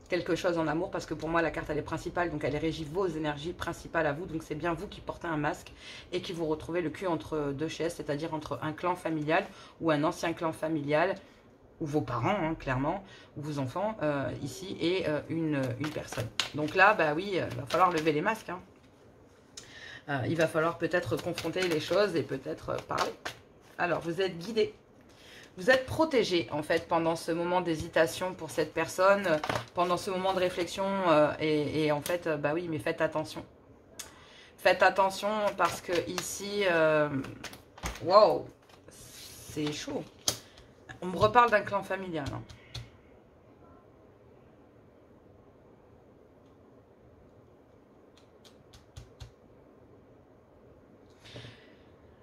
quelque chose en amour, parce que pour moi la carte elle est principale, donc elle régit vos énergies principales à vous, donc c'est bien vous qui portez un masque et qui vous retrouvez le cul entre deux chaises, c'est-à-dire entre un clan familial ou un ancien clan familial, ou vos parents, hein, clairement, ou vos enfants, ici, et une personne. Donc là, bah oui, il va falloir lever les masques, hein. Il va falloir peut-être confronter les choses et peut-être parler. Alors, vous êtes guidés. Vous êtes protégé, en fait, pendant ce moment d'hésitation pour cette personne, pendant ce moment de réflexion. Et en fait, bah oui, mais faites attention. Faites attention parce que ici, wow, c'est chaud. On me reparle d'un clan familial. Hein.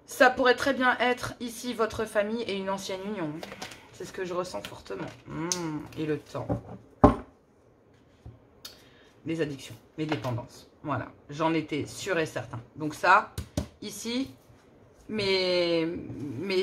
Ça pourrait très bien être ici votre famille et une ancienne union. C'est ce que je ressens fortement. Et le temps. Les addictions, les dépendances. Voilà, j'en étais sûre et certain. Donc ça, ici, mes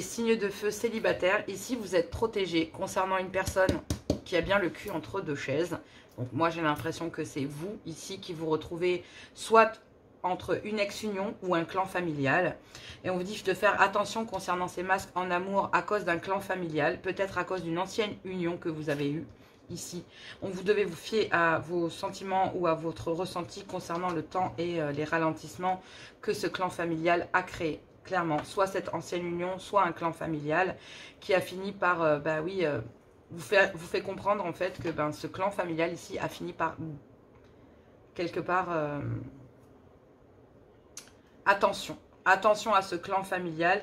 signes de feu célibataires, ici vous êtes protégés concernant une personne qui a bien le cul entre deux chaises. Donc moi j'ai l'impression que c'est vous ici qui vous retrouvez soit entre une ex-union ou un clan familial. Et on vous dit de faire attention concernant ces masques en amour à cause d'un clan familial, peut-être à cause d'une ancienne union que vous avez eue ici. Vous devez vous fier à vos sentiments ou à votre ressenti concernant le temps et les ralentissements que ce clan familial a créé. Clairement, soit cette ancienne union, soit un clan familial qui a fini par, bah oui, vous fait comprendre en fait que ce clan familial ici a fini par, quelque part... attention à ce clan familial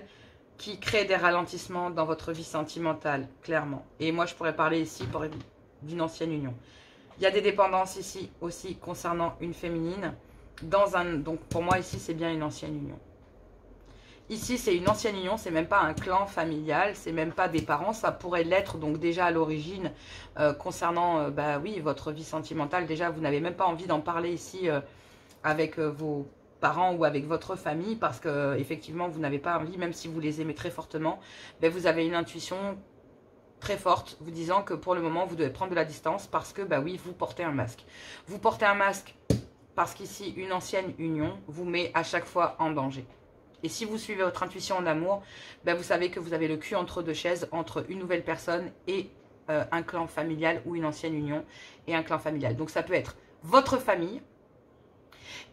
qui crée des ralentissements dans votre vie sentimentale, clairement. Et moi, je pourrais parler ici d'une ancienne union. Il y a des dépendances ici aussi concernant une féminine. Donc, pour moi, ici, c'est bien une ancienne union. Ici, c'est une ancienne union, c'est même pas un clan familial, c'est même pas des parents. Ça pourrait l'être, donc déjà à l'origine, concernant, bah oui, votre vie sentimentale. Déjà, vous n'avez même pas envie d'en parler ici avec vos parents ou avec votre famille parce que effectivement vous n'avez pas envie, même si vous les aimez très fortement, ben vous avez une intuition très forte vous disant que pour le moment vous devez prendre de la distance parce que bah oui, vous portez un masque. Vous portez un masque parce qu'ici une ancienne union vous met à chaque fois en danger. Et si vous suivez votre intuition en amour, ben vous savez que vous avez le cul entre deux chaises, entre une nouvelle personne et un clan familial ou une ancienne union et un clan familial. Donc ça peut être votre famille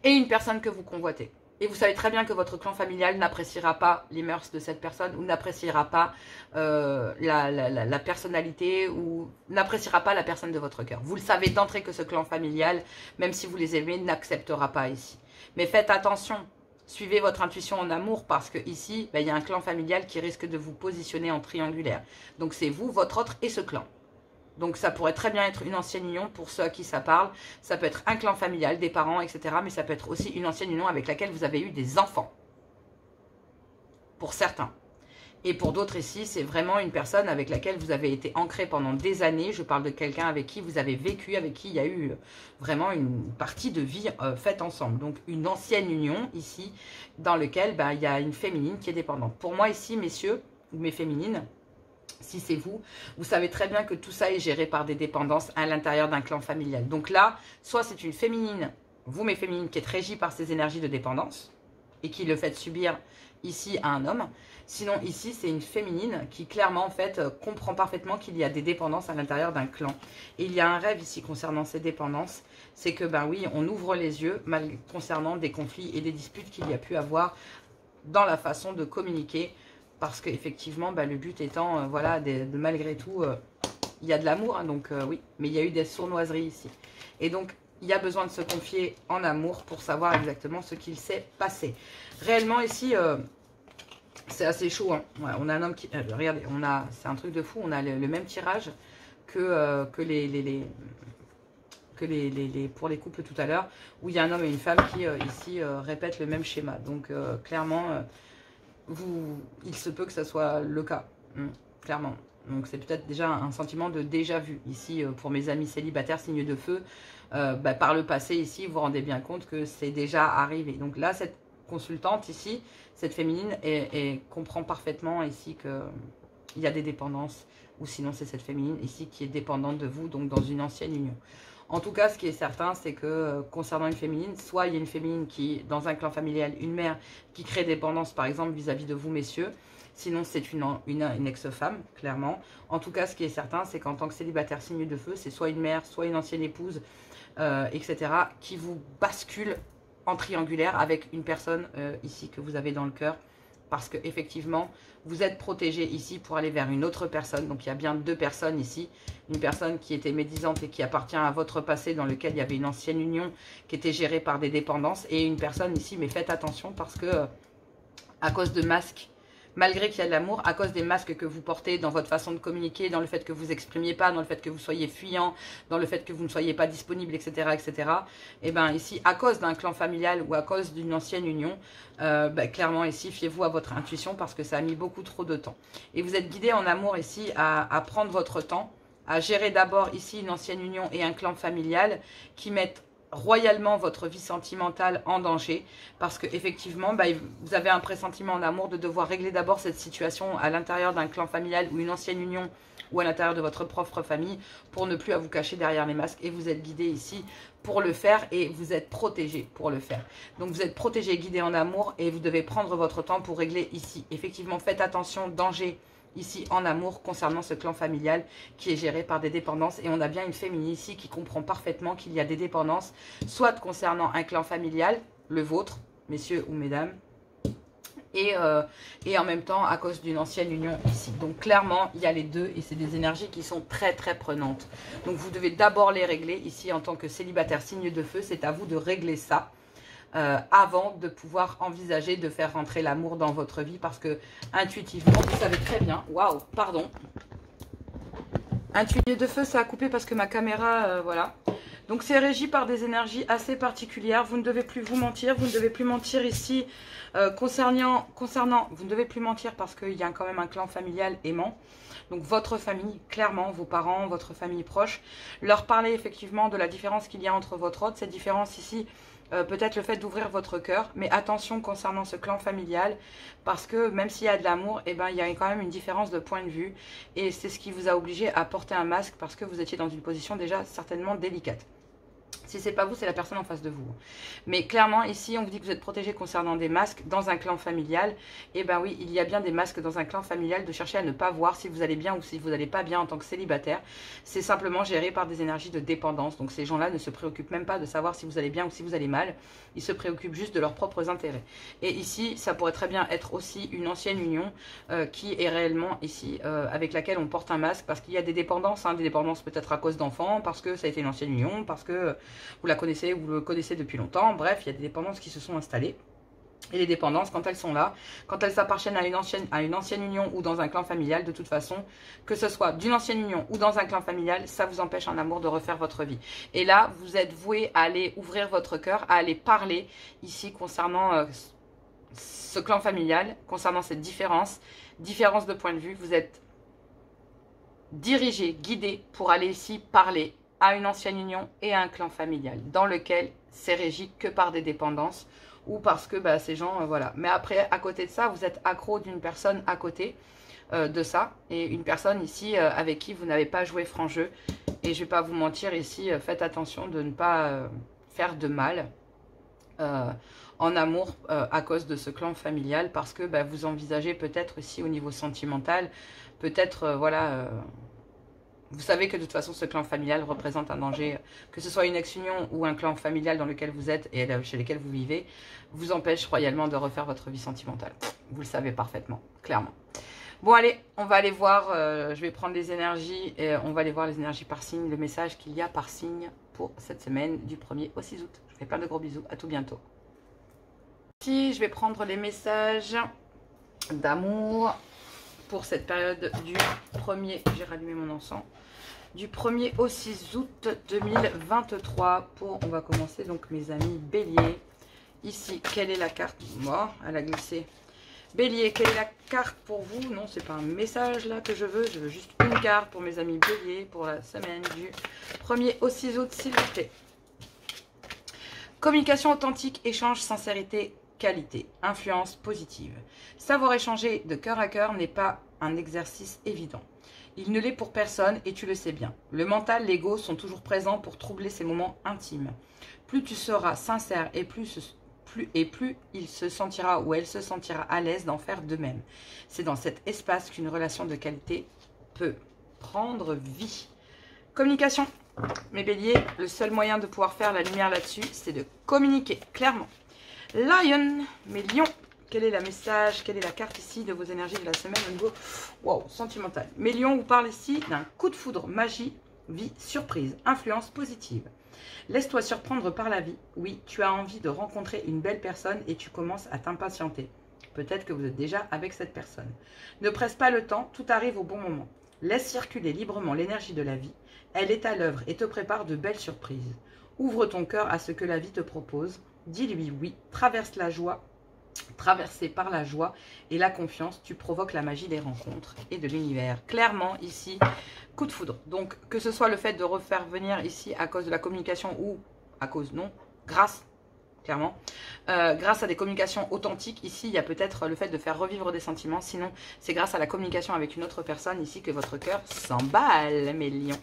et une personne que vous convoitez. Et vous savez très bien que votre clan familial n'appréciera pas les mœurs de cette personne ou n'appréciera pas la personnalité ou n'appréciera pas la personne de votre cœur. Vous le savez d'entrée que ce clan familial, même si vous les aimez, n'acceptera pas ici. Mais faites attention, suivez votre intuition en amour parce que ici, il y a un clan familial qui risque de vous positionner en triangulaire. Donc c'est vous, votre autre et ce clan. Donc ça pourrait très bien être une ancienne union pour ceux à qui ça parle. Ça peut être un clan familial, des parents, etc. Mais ça peut être aussi une ancienne union avec laquelle vous avez eu des enfants. Pour certains. Et pour d'autres ici, c'est vraiment une personne avec laquelle vous avez été ancré pendant des années. Je parle de quelqu'un avec qui vous avez vécu, avec qui il y a eu vraiment une partie de vie faite ensemble. Donc une ancienne union ici, dans laquelle il y a une féminine qui est dépendante. Pour moi ici, messieurs, ou mes féminines, si c'est vous, vous savez très bien que tout ça est géré par des dépendances à l'intérieur d'un clan familial. Donc là, soit c'est une féminine, vous mes féminines, qui êtes régie par ces énergies de dépendance et qui le faites subir ici à un homme. Sinon ici c'est une féminine qui clairement en fait comprend parfaitement qu'il y a des dépendances à l'intérieur d'un clan. Et il y a un rêve ici concernant ces dépendances, c'est que ben oui, on ouvre les yeux concernant des conflits et des disputes qu'il y a pu avoir dans la façon de communiquer. Parce qu'effectivement, ben, le but étant, voilà, de malgré tout, il y a de l'amour, hein, donc oui, mais il y a eu des sournoiseries ici. Et donc, il y a besoin de se confier en amour pour savoir exactement ce qu'il s'est passé. Réellement ici, c'est assez chaud. Hein. Ouais, on a un homme qui... regardez, c'est un truc de fou. On a le même tirage que pour les couples tout à l'heure, où il y a un homme et une femme qui, ici, répètent le même schéma. Donc, clairement, il se peut que ça soit le cas. Clairement. Donc, c'est peut-être déjà un sentiment de déjà vu. Ici, pour mes amis célibataires, signe de feu, bah, par le passé, ici, vous vous rendez bien compte que c'est déjà arrivé. Donc là, cette consultante ici, cette féminine, comprend parfaitement ici qu'il y a des dépendances, ou sinon c'est cette féminine ici qui est dépendante de vous, donc dans une ancienne union. En tout cas, ce qui est certain, c'est que concernant une féminine, soit il y a une féminine qui, dans un clan familial, une mère qui crée dépendance, par exemple, vis-à-vis de vous, messieurs. Sinon, c'est une ex-femme, clairement. En tout cas, ce qui est certain, c'est qu'en tant que célibataire signe de feu, c'est soit une mère, soit une ancienne épouse, etc., qui vous bascule en triangulaire avec une personne ici que vous avez dans le cœur. Parce que effectivement, vous êtes protégé ici pour aller vers une autre personne. Donc, il y a bien deux personnes ici. Une personne qui était médisante et qui appartient à votre passé, dans lequel il y avait une ancienne union qui était gérée par des dépendances. Et une personne ici, mais faites attention parce que, à cause de masques, malgré qu'il y a de l'amour, à cause des masques que vous portez dans votre façon de communiquer, dans le fait que vous exprimiez pas, dans le fait que vous soyez fuyant, dans le fait que vous ne soyez pas disponible, etc., etc. Et bien ici, à cause d'un clan familial ou à cause d'une ancienne union, ben, clairement ici, fiez-vous à votre intuition parce que ça a mis beaucoup trop de temps. Et vous êtes guidé en amour ici à prendre votre temps, à gérer d'abord ici une ancienne union et un clan familial qui mettent royalement votre vie sentimentale en danger parce que effectivement bah, vous avez un pressentiment en amour de devoir régler d'abord cette situation à l'intérieur d'un clan familial ou une ancienne union ou à l'intérieur de votre propre famille pour ne plus à vous cacher derrière les masques et vous êtes guidé ici pour le faire et vous êtes protégé pour le faire. Donc vous êtes protégé, guidé en amour et vous devez prendre votre temps pour régler ici. Effectivement, faites attention, danger ici en amour concernant ce clan familial qui est géré par des dépendances. Et on a bien une féminine ici qui comprend parfaitement qu'il y a des dépendances, soit concernant un clan familial, le vôtre, messieurs ou mesdames, et en même temps à cause d'une ancienne union ici. Donc clairement, il y a les deux et c'est des énergies qui sont très très prenantes. Donc vous devez d'abord les régler ici en tant que célibataire signe de feu. C'est à vous de régler ça. Avant de pouvoir envisager de faire rentrer l'amour dans votre vie parce que intuitivement, vous savez très bien, waouh, pardon, intuitif de feu, ça a coupé parce que ma caméra, voilà. Donc c'est régi par des énergies assez particulières, vous ne devez plus vous mentir, vous ne devez plus mentir ici concernant, vous ne devez plus mentir parce qu'il y a quand même un clan familial aimant. Donc votre famille, clairement, vos parents, votre famille proche, leur parler effectivement de la différence qu'il y a entre votre autre, cette différence ici, peut-être le fait d'ouvrir votre cœur, mais attention concernant ce clan familial, parce que même s'il y a de l'amour, eh ben, il y a quand même une différence de point de vue, et c'est ce qui vous a obligé à porter un masque, parce que vous étiez dans une position déjà certainement délicate. Si c'est pas vous, c'est la personne en face de vous. Mais clairement, ici, on vous dit que vous êtes protégé concernant des masques dans un clan familial. Et ben oui, il y a bien des masques dans un clan familial, de chercher à ne pas voir si vous allez bien ou si vous n'allez pas bien en tant que célibataire. C'est simplement géré par des énergies de dépendance. Donc ces gens-là ne se préoccupent même pas de savoir si vous allez bien ou si vous allez mal. Ils se préoccupent juste de leurs propres intérêts. Et ici, ça pourrait très bien être aussi une ancienne union qui est réellement ici, avec laquelle on porte un masque, parce qu'il y a des dépendances, hein, des dépendances peut-être à cause d'enfants, parce que ça a été une ancienne union, parce que vous la connaissez, vous le connaissez depuis longtemps. Bref, il y a des dépendances qui se sont installées. Et les dépendances, quand elles sont là, quand elles appartiennent à une ancienne union ou dans un clan familial, de toute façon, que ce soit d'une ancienne union ou dans un clan familial, ça vous empêche en amour de refaire votre vie. Et là, vous êtes voué à aller ouvrir votre cœur, à aller parler ici concernant ce clan familial, concernant cette différence de point de vue. Vous êtes dirigé, guidé pour aller ici parler à une ancienne union et à un clan familial dans lequel c'est régi que par des dépendances ou parce que bah, ces gens, voilà. Mais après, à côté de ça, vous êtes accro d'une personne à côté de ça et une personne ici avec qui vous n'avez pas joué franc jeu. Et je vais pas vous mentir ici, faites attention de ne pas faire de mal euh, en amour à cause de ce clan familial, parce que bah, vous envisagez peut-être aussi au niveau sentimental, peut-être, voilà, vous savez que de toute façon ce clan familial représente un danger, que ce soit une ex-union ou un clan familial dans lequel vous êtes et chez lequel vous vivez, vous empêche royalement de refaire votre vie sentimentale. Vous le savez parfaitement, clairement. Bon allez, on va aller voir, je vais prendre les énergies et on va aller voir les énergies par signe, le message qu'il y a par signe pour cette semaine du 1er au 6 août. Je vous fais plein de gros bisous, à tout bientôt. Ici, je vais prendre les messages d'amour pour cette période du 1er, j'ai rallumé mon encens, du 1er au 6 août 2023 pour, on va commencer donc mes amis Bélier. Ici, quelle est la carte? Moi, elle a glissé. Bélier, quelle est la carte pour vous? Non, c'est pas un message là que je veux juste une carte pour mes amis Bélier pour la semaine du 1er au 6 août, s'il vous plaît. Communication authentique, échange, sincérité, qualité, influence positive. Savoir échanger de cœur à cœur n'est pas un exercice évident. Il ne l'est pour personne et tu le sais bien. Le mental, l'ego sont toujours présents pour troubler ces moments intimes. Plus tu seras sincère et plus il se sentira ou elle se sentira à l'aise d'en faire de même. C'est dans cet espace qu'une relation de qualité peut prendre vie. Communication. Mes béliers, le seul moyen de pouvoir faire la lumière là-dessus, c'est de communiquer clairement. Lion, mes lions, quel est le message, quelle est la carte ici de vos énergies de la semaine au niveau sentimental. Mes lions, vous parlez ici d'un coup de foudre, magie, vie, surprise, influence positive. Laisse-toi surprendre par la vie. Oui, tu as envie de rencontrer une belle personne et tu commences à t'impatienter. Peut-être que vous êtes déjà avec cette personne. Ne presse pas le temps, tout arrive au bon moment. Laisse circuler librement l'énergie de la vie. Elle est à l'œuvre et te prépare de belles surprises. Ouvre ton cœur à ce que la vie te propose. Dis-lui oui, traverse la joie. Traversé par la joie et la confiance, tu provoques la magie des rencontres et de l'univers. Clairement, ici, coup de foudre. Donc, que ce soit le fait de refaire venir ici à cause de la communication ou à cause, non, grâce, clairement, grâce à des communications authentiques, ici, il y a peut-être le fait de faire revivre des sentiments. Sinon, c'est grâce à la communication avec une autre personne ici que votre cœur s'emballe, mes lions.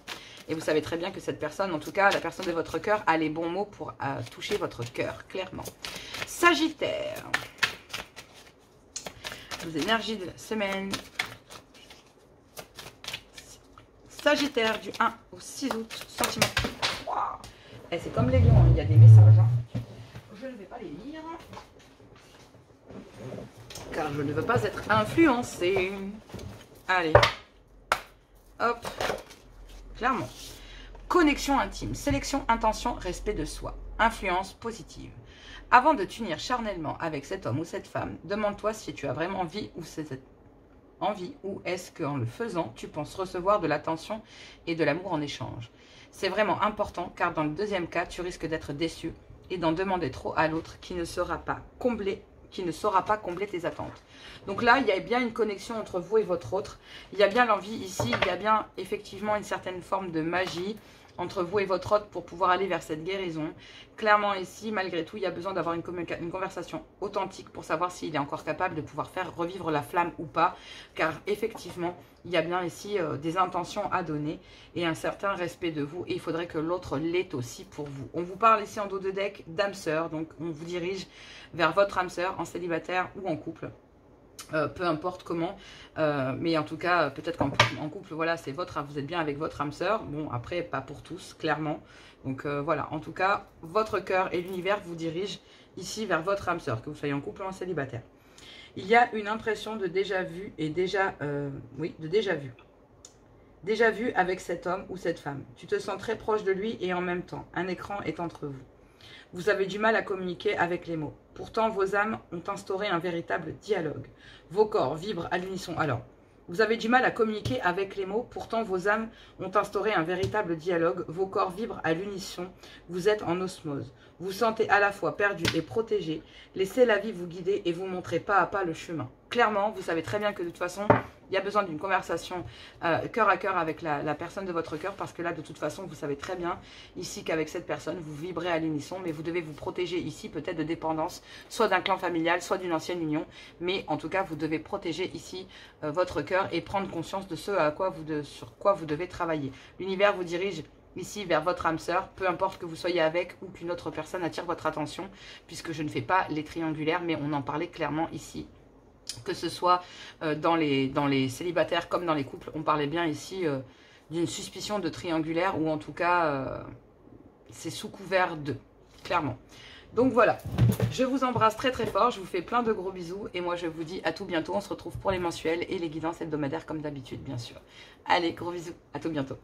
Et vous savez très bien que cette personne, en tout cas, la personne de votre cœur, a les bons mots pour toucher votre cœur, clairement. Sagittaire. Vos énergies de la semaine. Sagittaire du 1 au 6 août. Sentiment. Wow. Et c'est comme les lions, hein. Il y a des messages. Hein. Je ne vais pas les lire. Car je ne veux pas être influencée. Allez. Hop. Clairement. Connexion intime. Sélection, intention, respect de soi. Influence positive. Avant de t'unir charnellement avec cet homme ou cette femme, demande-toi si tu as vraiment envie ou est-ce qu'en le faisant, tu penses recevoir de l'attention et de l'amour en échange. C'est vraiment important car dans le deuxième cas, tu risques d'être déçu et d'en demander trop à l'autre qui ne saura pas combler tes attentes. Donc là, il y a bien une connexion entre vous et votre autre. Il y a bien l'envie ici, il y a bien effectivement une certaine forme de magie entre vous et votre autre pour pouvoir aller vers cette guérison. Clairement ici, malgré tout, il y a besoin d'avoir une conversation authentique pour savoir s'il est encore capable de pouvoir faire revivre la flamme ou pas. Car effectivement, il y a bien ici des intentions à donner et un certain respect de vous. Et il faudrait que l'autre l'ait aussi pour vous. On vous parle ici en dos de deck d'âme sœur. Donc on vous dirige vers votre âme sœur en célibataire ou en couple. Peu importe comment, mais en tout cas, peut-être qu'en couple, voilà, c'est vous êtes bien avec votre âme sœur. Bon, après, pas pour tous, clairement. Donc voilà, en tout cas, votre cœur et l'univers vous dirigent ici vers votre âme sœur, que vous soyez en couple ou en célibataire. Il y a une impression de déjà vu et de déjà vu. Déjà vu avec cet homme ou cette femme. Tu te sens très proche de lui et en même temps, un écran est entre vous. Vous avez du mal à communiquer avec les mots. Pourtant, vos âmes ont instauré un véritable dialogue. Vos corps vibrent à l'unisson. Alors, vous avez du mal à communiquer avec les mots. Pourtant, vos âmes ont instauré un véritable dialogue. Vos corps vibrent à l'unisson. Vous êtes en osmose. Vous sentez à la fois perdu et protégé. Laissez la vie vous guider et vous montrer pas à pas le chemin. Clairement, vous savez très bien que de toute façon, il y a besoin d'une conversation cœur à cœur avec la personne de votre cœur, parce que là, de toute façon, vous savez très bien ici qu'avec cette personne, vous vibrez à l'unisson, mais vous devez vous protéger ici peut-être de dépendance, soit d'un clan familial, soit d'une ancienne union, mais en tout cas, vous devez protéger ici votre cœur et prendre conscience de ce sur quoi vous devez travailler. L'univers vous dirige ici vers votre âme sœur, peu importe que vous soyez avec ou qu'une autre personne attire votre attention, puisque je ne fais pas les triangulaires, mais on en parlait clairement ici. Que ce soit dans les célibataires comme dans les couples, on parlait bien ici d'une suspicion de triangulaire, ou en tout cas, c'est sous couvert de, clairement. Donc voilà, je vous embrasse très très fort, je vous fais plein de gros bisous, et moi je vous dis à tout bientôt, on se retrouve pour les mensuels et les guidances hebdomadaires comme d'habitude bien sûr. Allez, gros bisous, à tout bientôt.